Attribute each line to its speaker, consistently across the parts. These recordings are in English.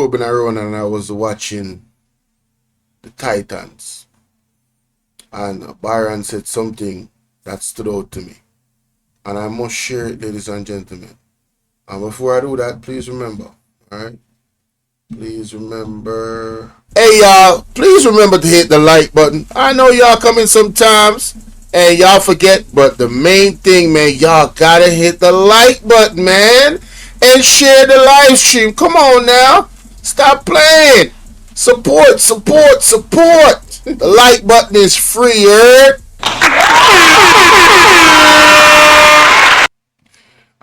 Speaker 1: club in Iran and I was watching the Titans. And Byron said something that stood out to me. And I must share it, ladies and gentlemen. And before I do that, please remember, alright? Please remember. Hey y'all, please remember to hit the like button. I know y'all come in sometimes and y'all forget, but the main thing, man, y'all gotta hit the like button, man. And share the live stream. Come on now. Stop playing. Support, support, support. The like button is free, heard?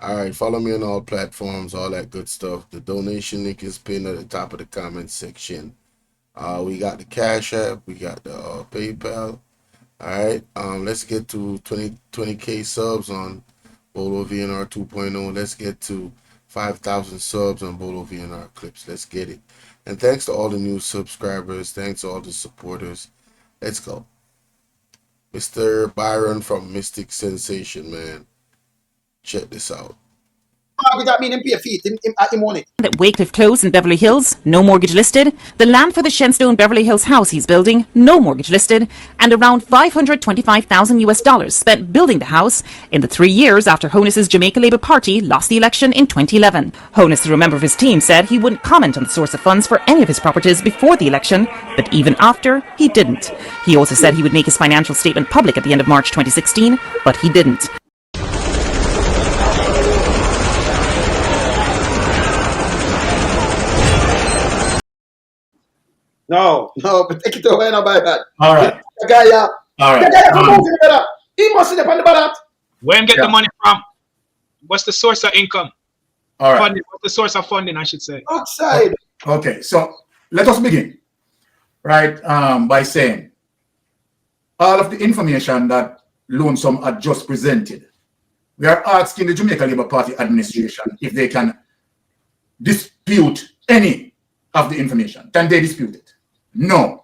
Speaker 1: Alright, follow me on all platforms, all that good stuff. The donation link is pinned at the top of the comment section. We got the Cash App, we got the PayPal. Alright, let's get to 20K subs on Bolo VNR 2.0. Let's get to 5,000 subs on Bolo VNR Clips. Let's get it. And thanks to all the new subscribers. Thanks to all the supporters. Let's go. Mr. Byron from Mystic Sensation, man. Check this out.
Speaker 2: That mean him pay feet at the money.
Speaker 3: At Wycliffe Close in Beverly Hills, no mortgage listed. The land for the Shenstone Beverly Hills house he's building, no mortgage listed. And around $525,000 spent building the house in the 3 years after Honus's Jamaica Labour Party lost the election in 2011. Honus, through a member of his team, said he wouldn't comment on the source of funds for any of his properties before the election, but even after, he didn't. He also said he would make his financial statement public at the end of March 2016, but he didn't.
Speaker 2: No, but take it away now by that.
Speaker 4: All right.
Speaker 2: The guy,
Speaker 4: All right.
Speaker 2: The guy he must sit up on the ballot.
Speaker 5: Where him get the money from? What's the source of income?
Speaker 4: All right.
Speaker 5: Funding. What's the source of funding, I should say?
Speaker 2: Outside.
Speaker 4: Okay, so let us begin, right, by saying all of the information that Lonesome had just presented, we are asking the Jamaica Labour Party administration if they can dispute any of the information. Can they dispute it? No,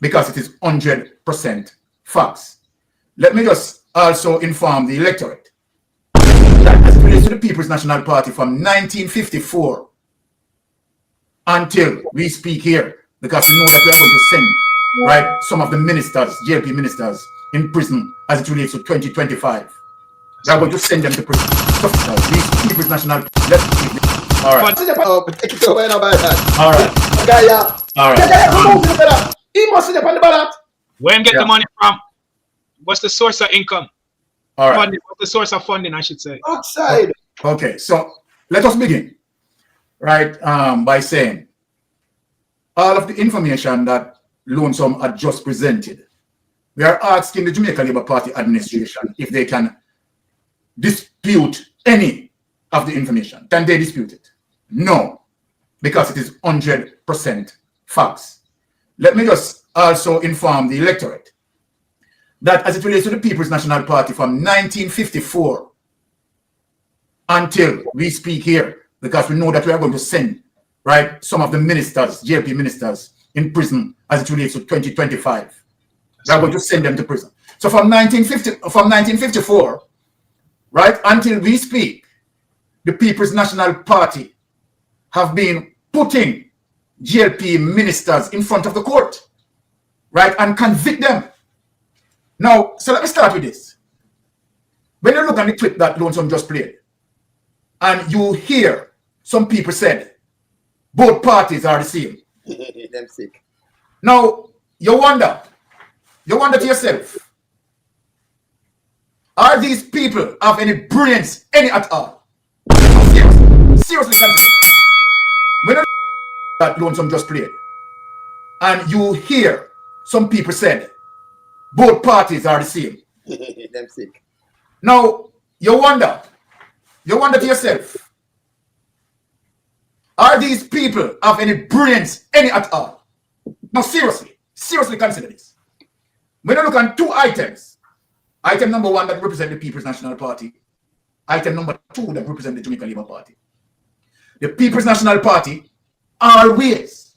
Speaker 4: because it is 100% facts. Let me just also inform the electorate that as it relates to the People's National Party from 1954 until we speak here, because we know that we are going to send, right, some of the ministers, JLP ministers, in prison as it relates to 2025. We are going to send them to prison. These People's National Party. All right.
Speaker 2: Take it away now by that.
Speaker 4: All right.
Speaker 2: The guy,
Speaker 4: All
Speaker 2: The
Speaker 4: right.
Speaker 2: guy he must sit up on the ballot.
Speaker 5: Where him get the money from? What's the source of income?
Speaker 4: All right.
Speaker 5: Funding. What's the source of funding, I should say?
Speaker 2: Outside.
Speaker 4: Okay, so let us begin, right, by saying all of the information that Lonesome had just presented, we are asking the Jamaica Labour Party administration if they can dispute any of the information. Can they dispute it? No, because it is 100% facts. Let me just also inform the electorate that as it relates to the People's National Party from 1954 until we speak here, because we know that we are going to send, right, some of the ministers, JLP ministers, in prison as it relates to 2025. We are going to send them to prison. So from 1954, right, until we speak, the People's National Party have been putting JLP ministers in front of the court, right, and convict them. Now, so let me start with this. When you look at the clip that Lonesome just played, and you hear some people said, both parties are the same.
Speaker 2: Them sick.
Speaker 4: Now, you wonder to yourself, are these people of any brilliance, any at all? Seriously consider. When you that Lonesome just played, and you hear some people said, both parties are the same.
Speaker 2: Them sick.
Speaker 4: Now, you wonder to yourself, are these people of any brilliance, any at all? Now, seriously consider this. When you look at two items, item number one that represents the People's National Party, item number two that represents the Jamaica Labour Party. The People's National Party always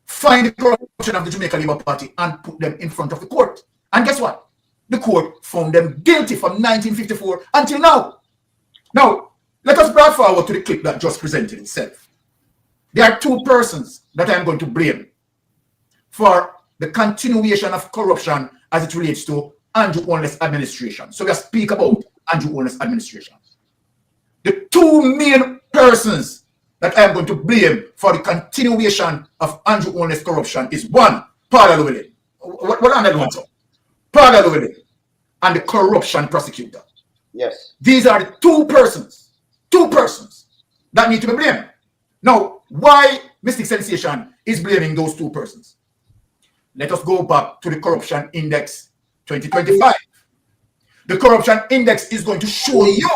Speaker 4: find the corruption of the Jamaica Labour Party and put them in front of the court. And guess what? The court found them guilty from 1954 until now. Now, let us bring forward to the clip that just presented itself. There are two persons that I'm going to blame for the continuation of corruption as it relates to Andrew Holness administration. So we speak about Andrew Holness administration. The two main persons that I'm going to blame for the continuation of Andrew Holness corruption is one, Paul Llewellyn. What are that one? Paul Llewellyn and the corruption prosecutor.
Speaker 2: Yes.
Speaker 4: These are the two persons that need to be blamed. Now, why Mystic Sensation is blaming those two persons? Let us go back to the Corruption Index 2025. The Corruption Index is going to show you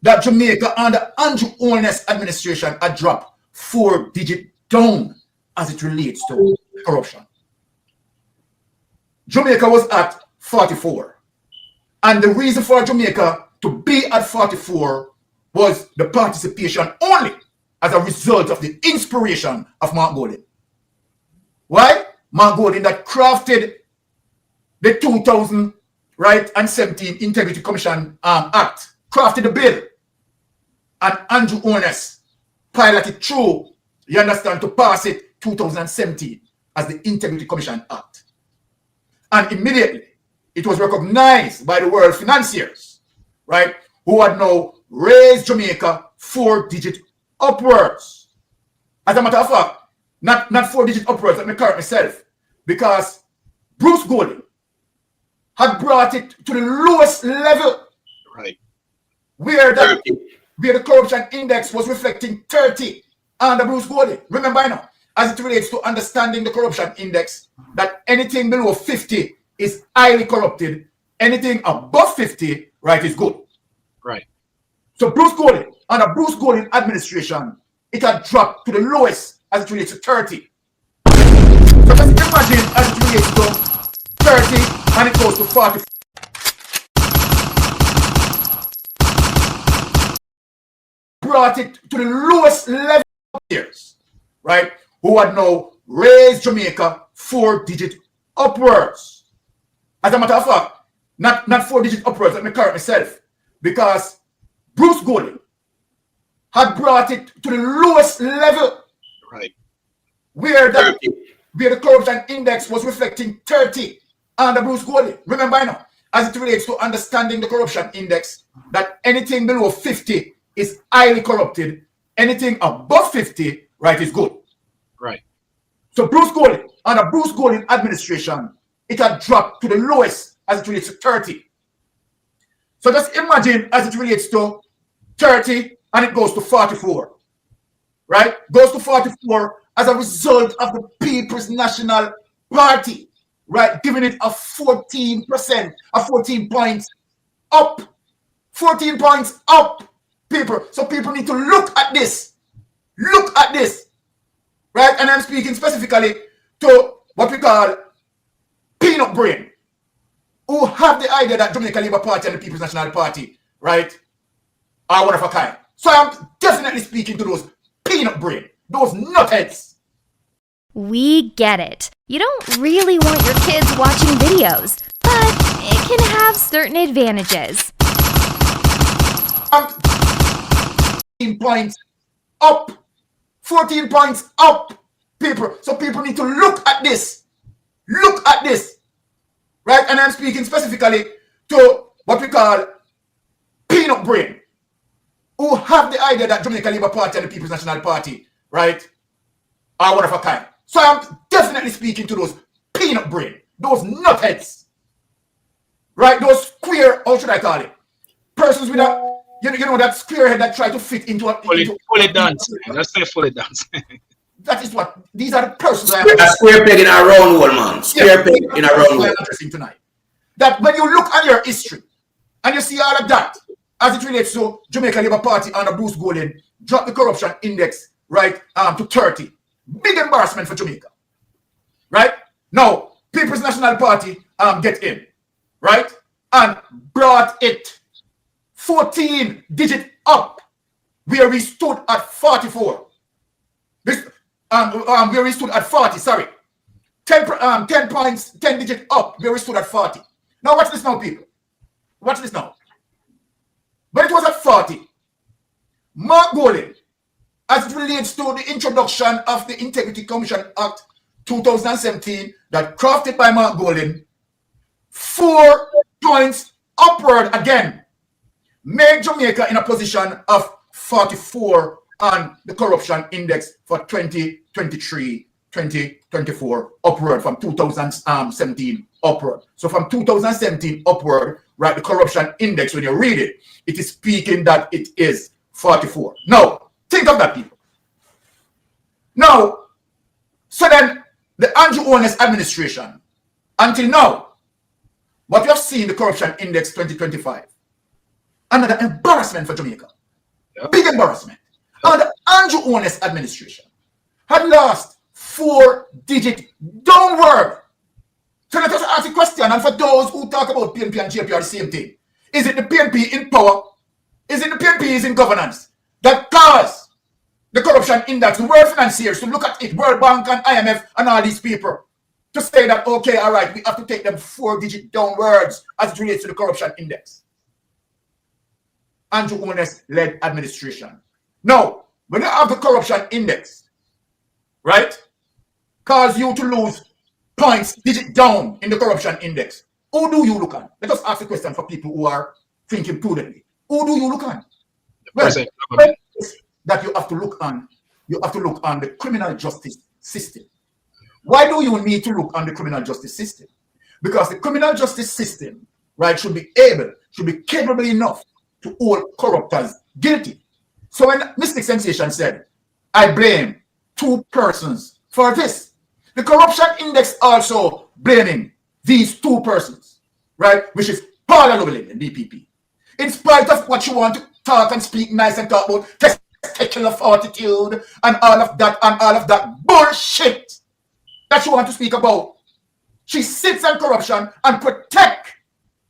Speaker 4: that Jamaica under Andrew Holness administration had dropped 4 digits down as it relates to corruption. Jamaica was at 44. And the reason for Jamaica to be at 44 was the participation only as a result of the inspiration of Mark Golding. Why? Mark Golding that crafted the 2017 Integrity Commission Act, crafted the bill, and Andrew Holness piloted through, you understand, to pass it 2017 as the Integrity Commission Act. And immediately, it was recognized by the world financiers, right, who had now raised Jamaica 4 digits upwards. As a matter of fact, not 4 digits upwards, let me correct myself, because Bruce Golding had brought it to the lowest level,
Speaker 5: Right.
Speaker 4: where the corruption index was reflecting 30 under Bruce Golding. Remember now, as it relates to understanding the corruption index, that anything below 50 is highly corrupted, anything above 50, right, is good.
Speaker 5: Right.
Speaker 4: So Bruce Golding, under Bruce Golding administration, it had dropped to the lowest as it relates to 30. So just imagine as it relates to 30 and it goes to 40. Brought it to the lowest level of years, right? Who had now raised Jamaica 4 digits upwards. As a matter of fact, not 4 digits upwards, let me correct myself, because Bruce Golding had brought it to the lowest level,
Speaker 5: Right.
Speaker 4: where the corruption index was reflecting 30 under Bruce Golding. Remember now, as it relates to understanding the corruption index, that anything below 50 is highly corrupted, anything above 50, right, is good.
Speaker 5: Right.
Speaker 4: So Bruce Golding, under Bruce Golding administration, it had dropped to the lowest as it relates to 30. So just imagine as it relates to 30 and it goes to 44, right? Goes to 44 as a result of the People's National Party, right? Giving it a 14%, a 14 points up. 14 points up, people. So people need to look at this. Look at this, right? And I'm speaking specifically to what we call peanut brain, who have the idea that Jamaica Labour Party and the People's National Party, right, are one of a kind. So I'm definitely speaking to those peanut brain, those nutheads.
Speaker 6: We get it. You don't really want your kids watching videos, but it can have certain advantages.
Speaker 4: 14 points up. 14 points up, people. So people need to look at this. Look at this. Right? And I'm speaking specifically to what we call peanut brain, who have the idea that Jamaica Labour Party and the People's National Party, right, are one of a kind. So I'm definitely speaking to those peanut brain, those nutheads, right? Those square, how should I call it? Persons with a, you know that square head that try to fit into a...
Speaker 5: Fully dance. Just say fully dance.
Speaker 4: That is what, these are the persons I am
Speaker 7: A square peg in a round hole, man. Square peg in a round hole.
Speaker 4: I'm addressing tonight. That when you look at your history and you see all of that as it relates to Jamaica Labour Party under Bruce Golding, drop the corruption index, right, to 30. Big embarrassment for Jamaica. Right? Now, People's National Party get in, right? And brought it 14 digit up, where we stood at 44. This where we stood at 40, sorry. 10 points, 10 digit up, where we stood at 40. Now watch this now, people. Watch this now. But it was at 40. Mark Golding as it relates to the introduction of the Integrity Commission Act 2017 that crafted by Mark Golding, 4 points upward again, make Jamaica in a position of 44 on the corruption index for 2023-2024 upward from 2017 upward. So from 2017 upward, right, the corruption index, when you read it, it is speaking that it is 44. Now, think of that, people. Now, so then the Andrew Holness administration, until now, what we have seen the corruption index 2025, another embarrassment for Jamaica.
Speaker 5: Yep.
Speaker 4: Big embarrassment. And the Andrew Holness administration had lost 4-digit downward. So let us ask a question, and for those who talk about PNP and JP are the same thing. Is it the PNP in power? Is it the PNP is in governance that caused the corruption index, the world financiers to look at it, World Bank and IMF and all these people, to say that, okay, all right, we have to take them 4-digit downwards as it relates to the corruption index? Andrew Holness-led administration. Now, when you have the corruption index, right, cause you to lose points, digit down in the corruption index, who do you look at? Let us ask the question for people who are thinking prudently. Who do you look at? Well, that you have to look on, the criminal justice system. Why do you need to look on the criminal justice system? Because the criminal justice system, right, should be capable enough to hold corruptors guilty. So when Mystic Sensation said, I blame 2 persons for this, the corruption index also blaming these 2 persons, right, which is Paula Llewellyn and DPP. In spite of what you want to talk and speak nice and talk about testicular fortitude and all of that bullshit that you want to speak about, she sits on corruption and protect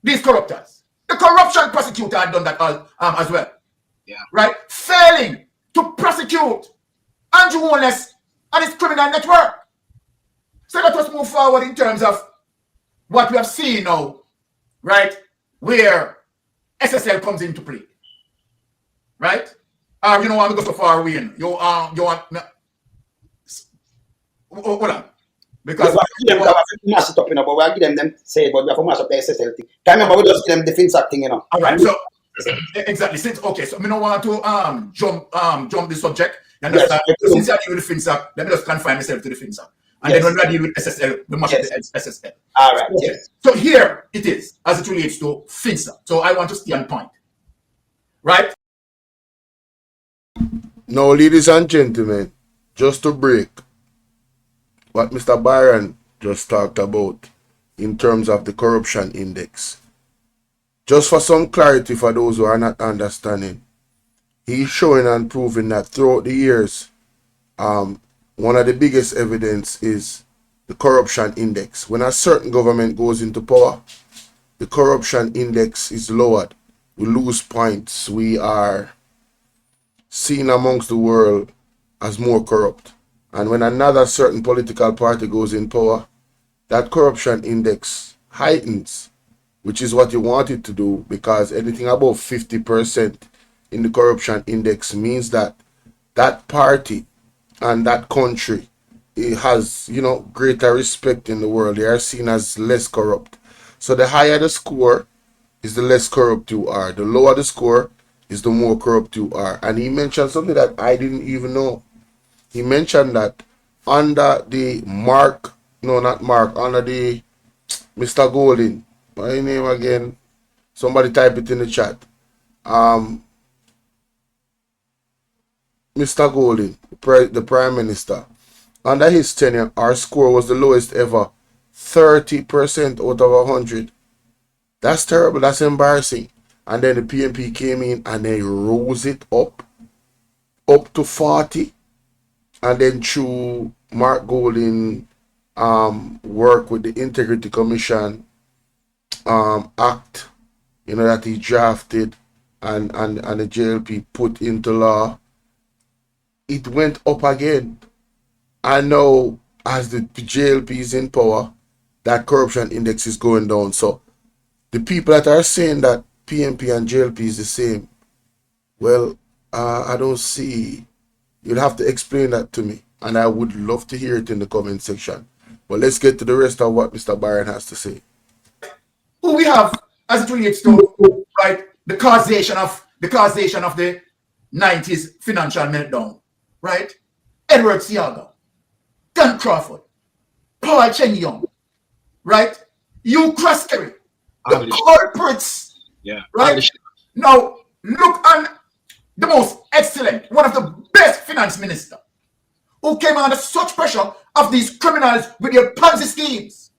Speaker 4: these corruptors. The corruption prosecutor had done that as well.
Speaker 5: Yeah.
Speaker 4: Right? Failing to prosecute Andrew Holness and his criminal network. So let us move forward in terms of what we have seen now, right? Where SSL comes into play. Right? You don't want to go so far away. You want no. Hold on. Because
Speaker 2: we have to mash it up, but we give them say, but we have to mash up the SSL thing. Can remember we just give them the FINSAC thing,
Speaker 4: All right, so exactly. Since okay, so I don't want to jump the subject. You understand?
Speaker 2: Yes.
Speaker 4: So since I deal with the FINSAC, let me just confine myself to the FINSAC. And then when I deal with SSL, we mash up the SSL.
Speaker 2: All right, yes.
Speaker 4: So here it is as it relates to FINSAC. So I want to stay on point. Right?
Speaker 1: Now, ladies and gentlemen, just to break what Mr. Byron just talked about in terms of the corruption index. Just for some clarity for those who are not understanding, he's showing and proving that throughout the years, one of the biggest evidence is the corruption index. When a certain government goes into power, the corruption index is lowered. We lose points. We are seen amongst the world as more corrupt. And when another certain political party goes in power, that corruption index heightens, which is what you want it to do, because anything above 50% in the corruption index means that that party and that country, it has, greater respect in the world. They are seen as less corrupt. So the higher the score is, the less corrupt you are. The lower the score is, the more corrupt you are. And he mentioned something that I didn't even know. He mentioned that under the under the Mr. Golding, my name again, somebody type it in the chat. Mr. Golding, the Prime Minister, under his tenure, our score was the lowest ever, 30% out of 100. That's terrible, that's embarrassing. And then the PNP came in and they rose it up to 40. And then through Mark Golding work with the Integrity Commission Act, that he drafted and the JLP put into law, it went up again. And now, as the JLP is in power, that corruption index is going down. So the people that are saying that PNP and JLP is the same, well, I don't see You'll have to explain that to me, and I would love to hear it in the comment section. But let's get to the rest of what Mr. Byron has to say.
Speaker 4: Who we have as it relates to, right, the causation of the 90s financial meltdown, right? Edward Siaga, Dan Crawford, Paul Chen Young, right? Hugh Croskery, the culprits,
Speaker 5: Yeah.
Speaker 4: right? Now, look on the most excellent, one of the best finance minister who came under such pressure of these criminals with their Ponzi schemes,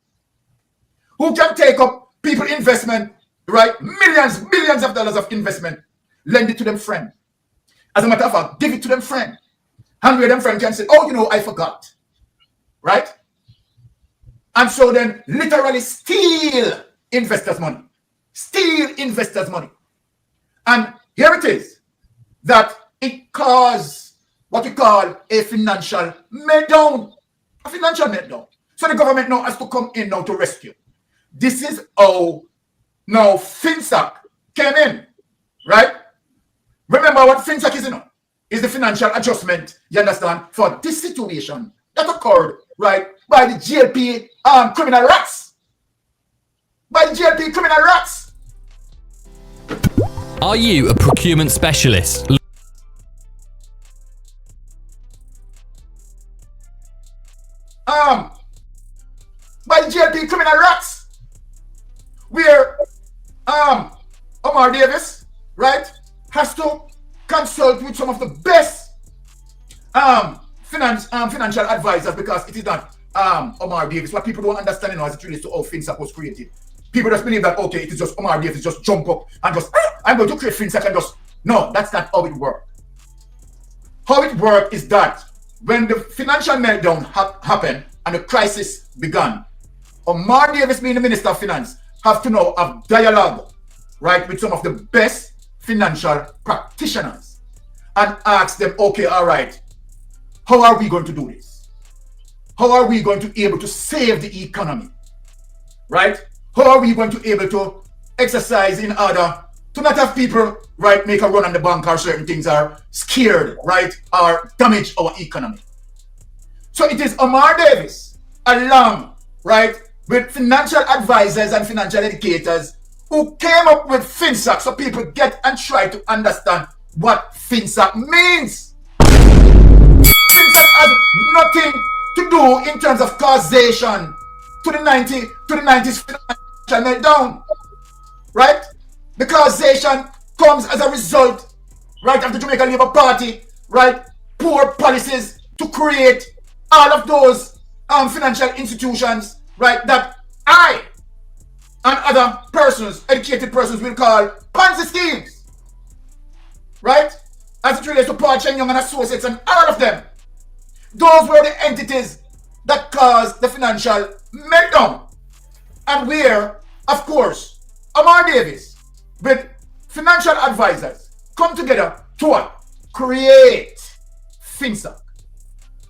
Speaker 4: who can take up people investment, right? Millions of dollars of investment, lend it to them friend. As a matter of fact, give it to them friend. And where them friend can say, oh, you know, I forgot, right? And so then literally steal investors' money. And here it is, that it caused what we call a financial meltdown. So the government now has to come in now to rescue. This is how now FINSAC came in, right? Remember what FINSAC is, is the financial adjustment, you understand, for this situation that occurred, right, by the JLP criminal rats.
Speaker 8: Are you a procurement specialist?
Speaker 4: By the JLP criminal rats, where Omar Davis, right, has to consult with some of the best financial advisors, because it is not Omar Davis. What people don't understand as it relates to how FINSAC was created. People just believe that, okay, it is just Omar Davis just jump up and just, I'm going to create FINSAC and just, no, that's not how it works. How it works is that when the financial meltdown happened and the crisis began, Omar Davis, being the Minister of Finance, have to now have dialogue, right, with some of the best financial practitioners and ask them, okay, all right, how are we going to do this? How are we going to be able to save the economy, right? How are we going to be able to exercise in order to not have people, right, make a run on the bank or certain things are scared, right, or damage our economy? So it is Omar Davis, along, right, with financial advisors and financial educators who came up with FINSAC so people get and try to understand what FINSAC means. FINSAC has nothing to do in terms of causation to the 90s financial meltdown, right? The causation comes as a result, right, of the Jamaica Labour Party, right, poor policies to create all of those financial institutions, right, that I and other persons, educated persons, will call Ponzi schemes, right? As it relates to Paul Chen Young and Associates and all of them. Those were the entities that caused the financial meltdown. And where, of course, Omar Davis with financial advisors come together to what? Create FINSAC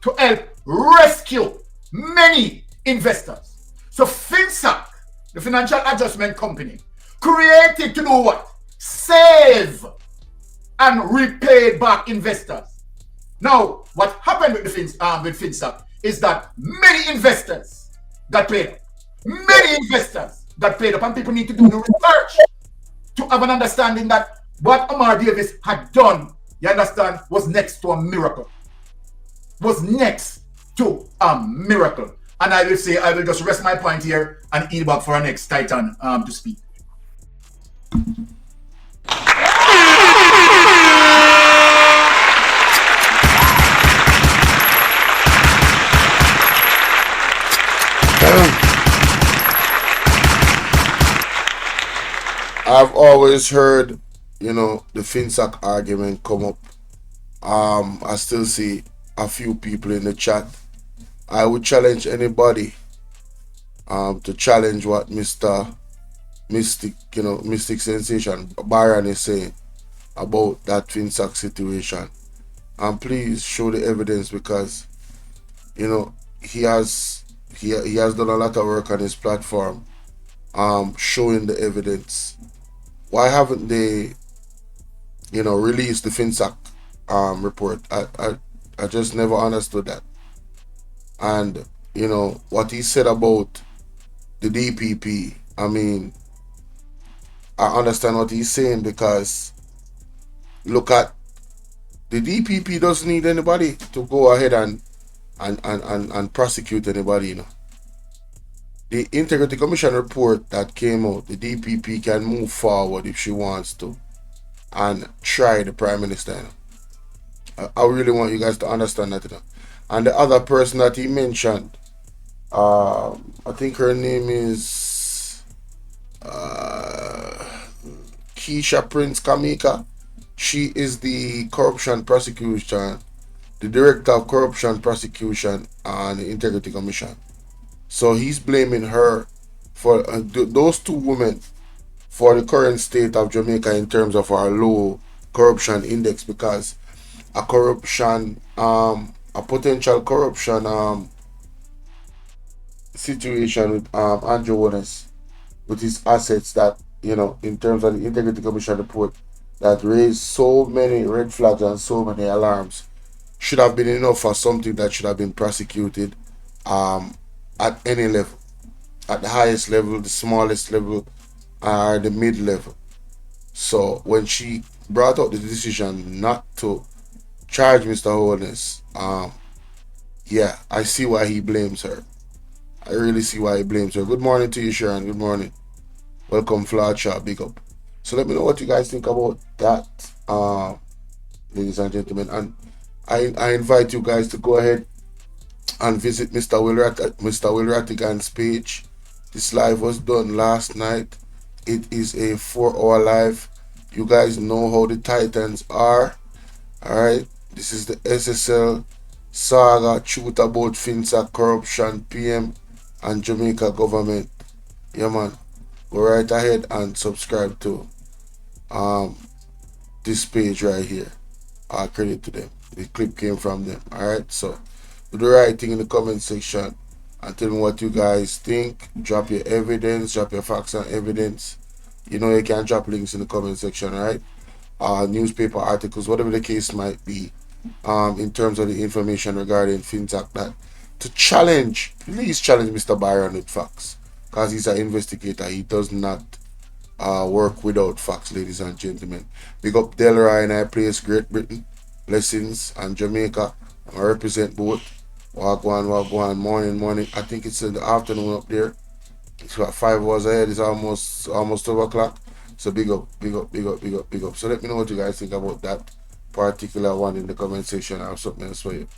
Speaker 4: to help rescue many investors. So FINSAC, the Financial Adjustment Company, created to do what? Save and repay back investors. Now, what happened with the FINSAC is that many investors got paid up. And people need to do the research to have an understanding that what Omar Davis had done, you understand, was next to a miracle. And I will say, I will just rest my point here and yield back for our next Titan to speak.
Speaker 1: I've always heard, the FINSAC argument come up. I still see a few people in the chat. I would challenge anybody to challenge what Mr. Mystic Sensation Byron is saying about that FINSAC situation. And please show the evidence, because he has done a lot of work on his platform showing the evidence. Why haven't they released the FINSAC report? I just never understood that. And you know what he said about the DPP. I mean, I understand what he's saying, because look at the DPP doesn't need anybody to go ahead and prosecute anybody, you know. The Integrity Commission report that came out, the DPP can move forward if she wants to and try the Prime Minister, you know. I really want you guys to understand that, you know. And the other person that he mentioned, I think her name is Keisha Prince Kamika. She is the corruption prosecution, the director of corruption prosecution on the Integrity Commission. So he's blaming her for those two women for the current state of Jamaica in terms of our low corruption index, because a potential corruption situation with Andrew Wallace, with his assets, that, you know, in terms of the Integrity Commission report, that raised so many red flags and so many alarms, should have been enough for something that should have been prosecuted at any level, at the highest level, the smallest level, or the mid level. So when she brought out the decision not to charge Mr. Holness, yeah, I see why he blames her. I really see why he blames her. Good morning to you, Sharon. Good morning. Welcome, Flood Shop. Big up. So let me know what you guys think about that, ladies and gentlemen. And I invite you guys to go ahead and visit Mr. Will Rattigan's page. This live was done last night. It is a 4-hour live. You guys know how the Titans are. Alright. This is the SSL saga, truth about FINSAC, corruption, PM, and Jamaica government. Yeah, man. Go right ahead and subscribe to this page right here. All credit to them. The clip came from them. Alright, so do the right thing in the comment section and tell me what you guys think. Drop your evidence, drop your facts and evidence. You know you can drop links in the comment section, alright? Newspaper articles, whatever the case might be, in terms of the information regarding FinSAC, that to challenge, please challenge Mr. Byron with facts, because he's an investigator. He does not work without facts, ladies and gentlemen. Big up Delroy and I place Great Britain, Blessings, and Jamaica. I represent both. Wagwan, morning. I think it's in the afternoon up there. It's about 5 hours ahead. It's almost 12 o'clock. So big up. So let me know what you guys think about that particular one in the comment section. I have something else for you.